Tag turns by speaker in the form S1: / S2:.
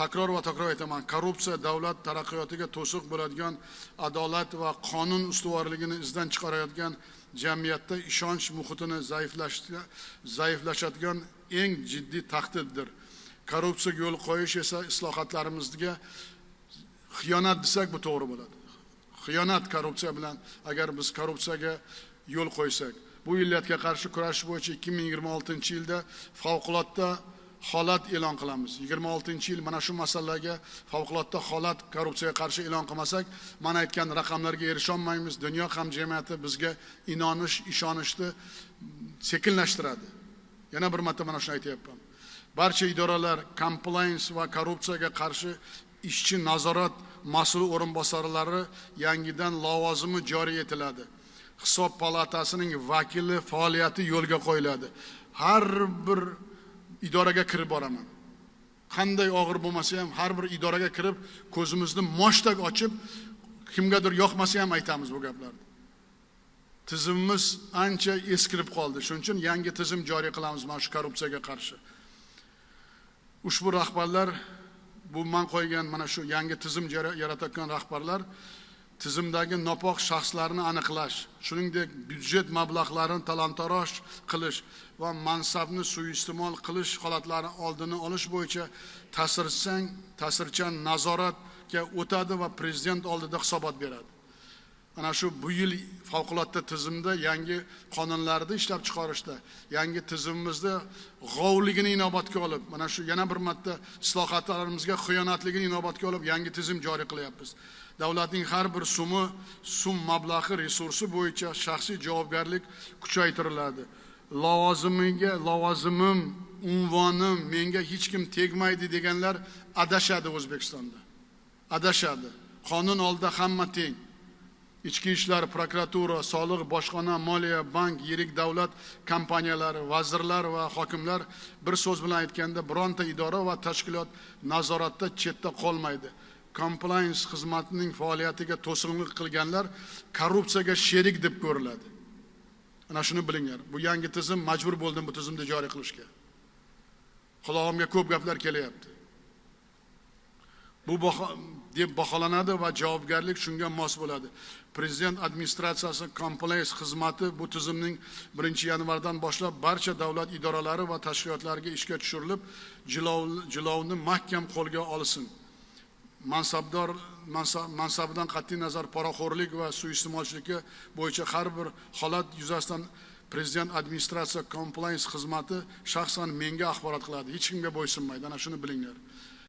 S1: Takror va takror aytaman, korrupsiya davlat taraqqiyotiga to'siq bo'ladigan, adolat va qonun ustuvorligini izdan chiqarayotgan, jamiyatda ishonch muhitini zaiflashadigan eng jiddiy tahdiddir. Korrupsiyaga yo'l qo'yish esa islohotlarimizga xiyonat desak bu to'g'ri bo'ladi. Xiyonat korrupsiya bilan agar biz korrupsiyaga yo'l qo'ysak, bu illatga qarshi kurashish bo'yicha 2026-yilda favqulodda holat e'lon qilamiz. 26-yil mana shu masalaga favqulodda holat korrupsiyaga qarshi e'lon qilmasak, mana aytgan raqamlarga erisha olmaymiz. Dunyo hamjamiyati bizga ishonishni sekinlashtiradi. Yana bir marta mana shuni aytayapman. Barcha idoralar compliance va korrupsiyaga qarshi ishchi nazorat mas'ul o'rinbosarlari yangidan lavozimi joriy etiladi. Hisob palatasining vakili faoliyati yo'lga qo'yiladi. Har bir idoraga kirib boraman. Qanday og'ir bo'lmasa ham har bir idoraga kirib ko'zimizni moshtak ochib, kimgadir yoqmasa ham aytamiz bu gaplarni. Tizimimiz ancha eskirib qoldi. Shuning uchun yangi tizim joriy qilamiz mana shu korrupsiyaga qarshi. Ushbu rahbarlar, bu men qo'ygan mana shu yangi tizim yaratayotgan rahbarlar tizimdagi nopok shaxslarni aniqlash, shuningdek byudjet mablag'larini talon-taroj qilish va mansabni suiiste'mol qilish holatlari oldini olish bo'yicha ta'sirchan nazoratga o'tadi va prezident oldida hisobot beradi. Ana shu bu yil favqulodda tizimda yangi qonunlarni ishlab chiqarishda, yangi tizimimizda g'ovligini inobatga olib, mana shu yana bir marta islohotlarimizga xiyonatligini inobatga olib yangi tizim joriy qilyapmiz. Davlatning har bir so'm mablag'i resursi bo'yicha shaxsiy javobgarlik kuchaytiriladi. Lavozimim, unvonim menga hech kim tegmaydi deganlar adashadi O'zbekistonda. Adashadi. Qonun oldida hamma teng. Ichki ishlar, prokuratura, soliq, bojxona, moliya, bank, yirik davlat kompaniyalari, vazirlar va hokimlar bir so'z bilan aytganda bironta idora va tashkilot nazoratda chetda qolmaydi. Compliance xizmatining faoliyatiga to'sqinlik qilganlar korrupsiyaga sherik deb ko'riladi. Ana shuni bilinglar. Bu yangi tizim majbur bo'ldim bu tizimni joriy qilishga. Qulog'imga ko'p gaplar kelyapti. Bu deb baholanadi va javobgarlik shunga mos bo'ladi. Prezident administratsiyasi compliance xizmati bu tizimning 1-yanvardan boshlab barcha davlat idoralari va tashkilotlariga ishga tushirilib, jilovni mahkam qo'lga olsin. Mansabidan qat'iy nazar poraxo'rlik va suiiste'molchilikka bo'yicha har bir holat yuzasidan prezident administratsiya compliance xizmati shaxsan menga axborot qiladi. Hech kimga bo'ysunmaydi. Ana shuni bilinglar.